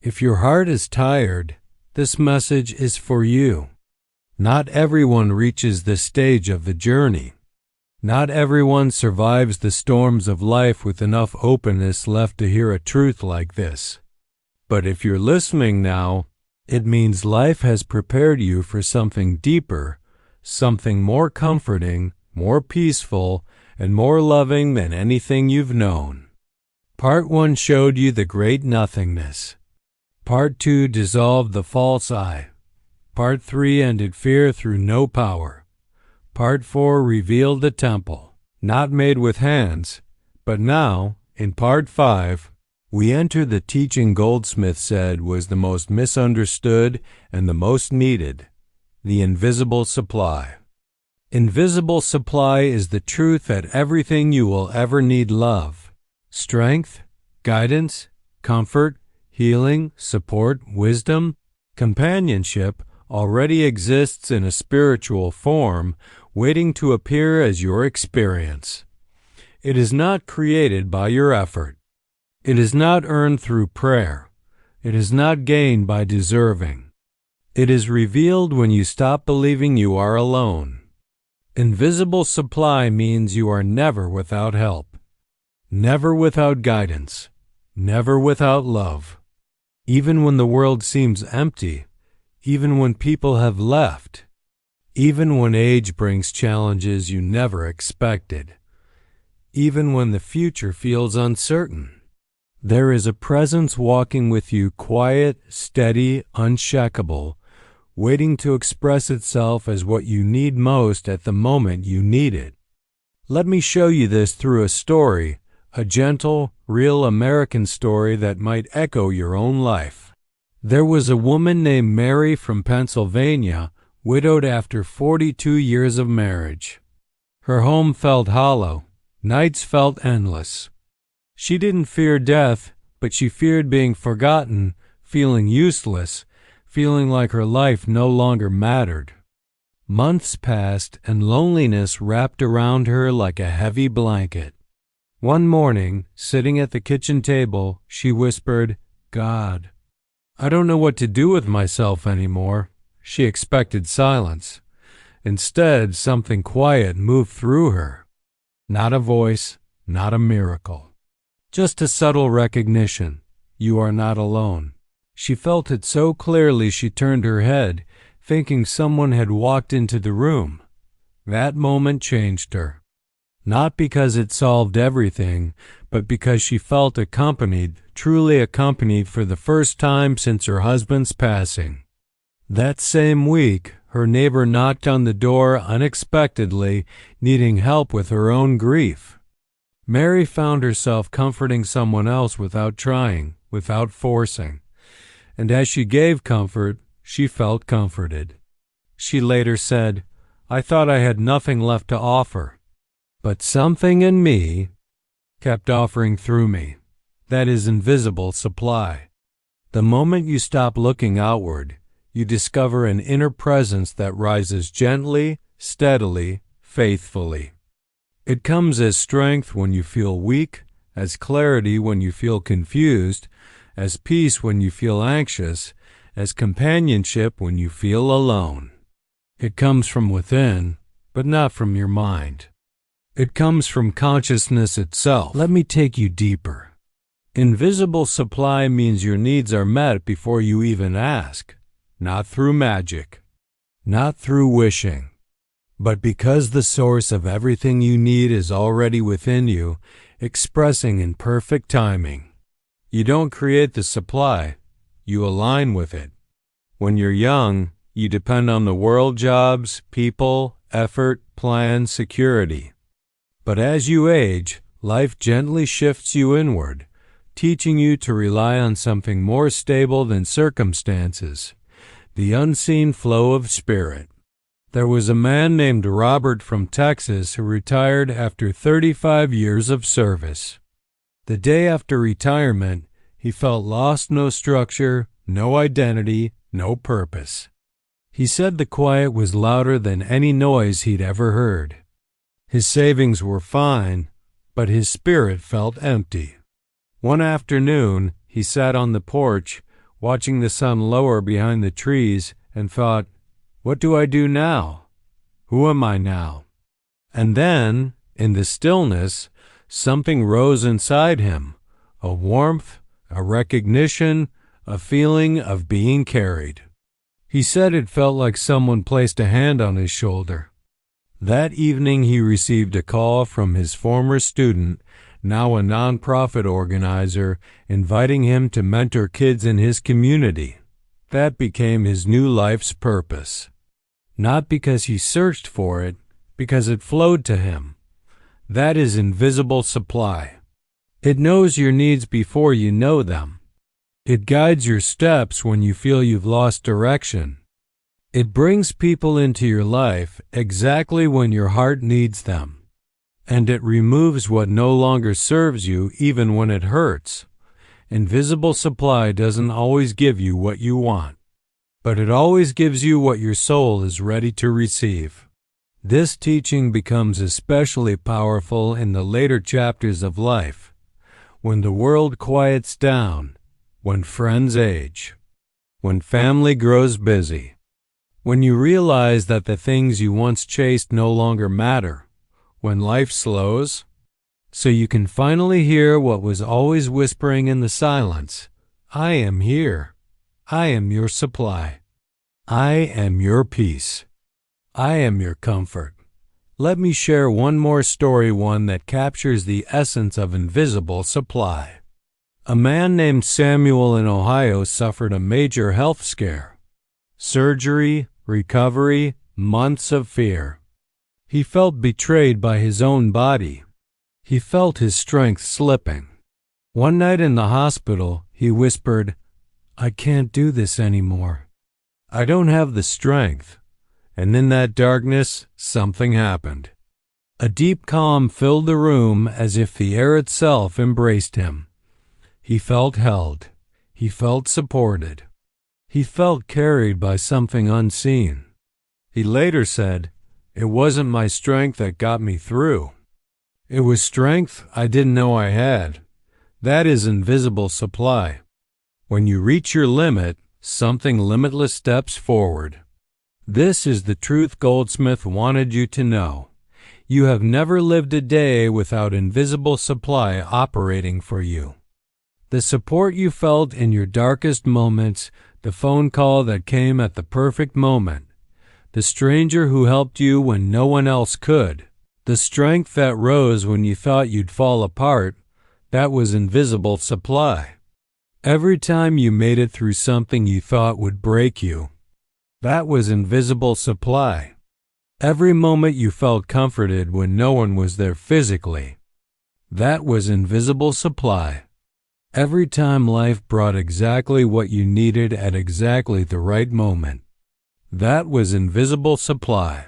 If your heart is tired, this message is for you. Not everyone reaches this stage of the journey. Not everyone survives the storms of life with enough openness left to hear a truth like this. But if you're listening now, it means life has prepared you for something deeper, something more comforting, more peaceful, and more loving than anything you've known. Part 1 showed you the great nothingness. Part 2 dissolved the false I. Part 3 ended fear through no power. Part 4 revealed the temple, not made with hands. But now, in Part 5, we enter the teaching Goldsmith said was the most misunderstood and the most needed, the invisible supply. Invisible supply is the truth that everything you will ever need, love, strength, guidance, comfort, healing, support, wisdom, companionship, already exists in a spiritual form, waiting to appear as your experience. It is not created by your effort. It is not earned through prayer. It is not gained by deserving. It is revealed when you stop believing you are alone. Invisible supply means you are never without help, never without guidance, never without love. Even when the world seems empty, even when people have left, even when age brings challenges you never expected, even when the future feels uncertain, there is a presence walking with you, quiet, steady, unshakable, waiting to express itself as what you need most at the moment you need it. Let me show you this through a story, a gentle, real American story that might echo your own life. There was a woman named Mary from Pennsylvania, widowed after 42 years of marriage. Her home felt hollow. Nights felt endless. She didn't fear death, but she feared being forgotten, feeling useless, feeling like her life no longer mattered. Months passed, and loneliness wrapped around her like a heavy blanket. One morning, sitting at the kitchen table, she whispered, "God, I don't know what to do with myself anymore." She expected silence. Instead, something quiet moved through her. Not a voice, not a miracle. Just a subtle recognition. You are not alone. She felt it so clearly she turned her head, thinking someone had walked into the room. That moment changed her. Not because it solved everything, but because she felt accompanied, truly accompanied for the first time since her husband's passing. That same week, her neighbor knocked on the door unexpectedly, needing help with her own grief. Mary found herself comforting someone else without trying, without forcing. And as she gave comfort, she felt comforted. She later said, "I thought I had nothing left to offer. But something in me kept offering through me. That is invisible supply." The moment you stop looking outward, you discover an inner presence that rises gently, steadily, faithfully. It comes as strength when you feel weak, as clarity when you feel confused, as peace when you feel anxious, as companionship when you feel alone. It comes from within, but not from your mind. It comes from consciousness itself. Let me take you deeper. Invisible supply means your needs are met before you even ask. Not through magic, not through wishing, but because the source of everything you need is already within you, expressing in perfect timing. You don't create the supply, you align with it. When you're young, you depend on the world, jobs, people, effort, plan, security. But as you age, life gently shifts you inward, teaching you to rely on something more stable than circumstances. The unseen flow of spirit. There was a man named Robert from Texas who retired after 35 years of service. The day after retirement, he felt lost, no structure, no identity, no purpose. He said the quiet was louder than any noise he'd ever heard. His savings were fine, but his spirit felt empty. One afternoon, he sat on the porch, watching the sun lower behind the trees, and thought, "What do I do now? Who am I now?" And then, in the stillness, something rose inside him, a warmth, a recognition, a feeling of being carried. He said it felt like someone placed a hand on his shoulder. That evening he received a call from his former student, now a nonprofit organizer, inviting him to mentor kids in his community. That became his new life's purpose. Not because he searched for it, because it flowed to him. That is invisible supply. It knows your needs before you know them. It guides your steps when you feel you've lost direction. It brings people into your life exactly when your heart needs them. And it removes what no longer serves you even when it hurts. Invisible supply doesn't always give you what you want, but it always gives you what your soul is ready to receive. This teaching becomes especially powerful in the later chapters of life, when the world quiets down, when friends age, when family grows busy, when you realize that the things you once chased no longer matter, when life slows, so you can finally hear what was always whispering in the silence. I am here. I am your supply. I am your peace. I am your comfort. Let me share one more story, one that captures the essence of invisible supply. A man named Samuel in Ohio suffered a major health scare. Surgery, recovery, months of fear. He felt betrayed by his own body. He felt his strength slipping. One night in the hospital, he whispered, "I can't do this anymore. I don't have the strength." And in that darkness, something happened. A deep calm filled the room as if the air itself embraced him. He felt held. He felt supported. He felt carried by something unseen. He later said, "It wasn't my strength that got me through. It was strength I didn't know I had." That is invisible supply. When you reach your limit, something limitless steps forward. This is the truth Goldsmith wanted you to know. You have never lived a day without invisible supply operating for you. The support you felt in your darkest moments, the phone call that came at the perfect moment, the stranger who helped you when no one else could, the strength that rose when you thought you'd fall apart, that was invisible supply. Every time you made it through something you thought would break you, that was invisible supply. Every moment you felt comforted when no one was there physically, that was invisible supply. Every time life brought exactly what you needed at exactly the right moment, that was invisible supply.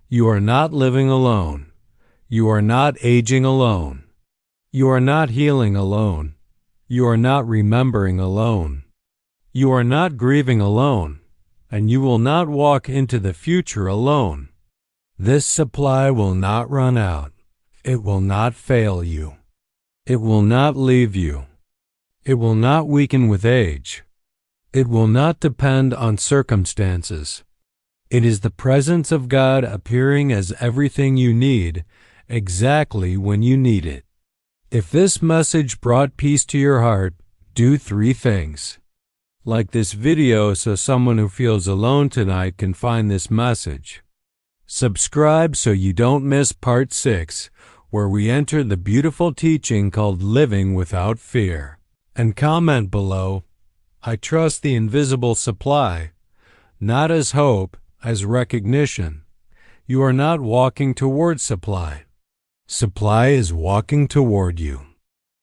You are not living alone. You are not aging alone. You are not healing alone. You are not remembering alone. You are not grieving alone, and you will not walk into the future alone. This supply will not run out. It will not fail you. It will not leave you. It will not weaken with age. It will not depend on circumstances. It is the presence of God appearing as everything you need, exactly when you need it. If this message brought peace to your heart, do 3 things. Like this video so someone who feels alone tonight can find this message. Subscribe so you don't miss part 6, where we enter the beautiful teaching called Living Without Fear. And comment below, "I trust the invisible supply," not as hope, as recognition. You are not walking toward supply. Supply is walking toward you.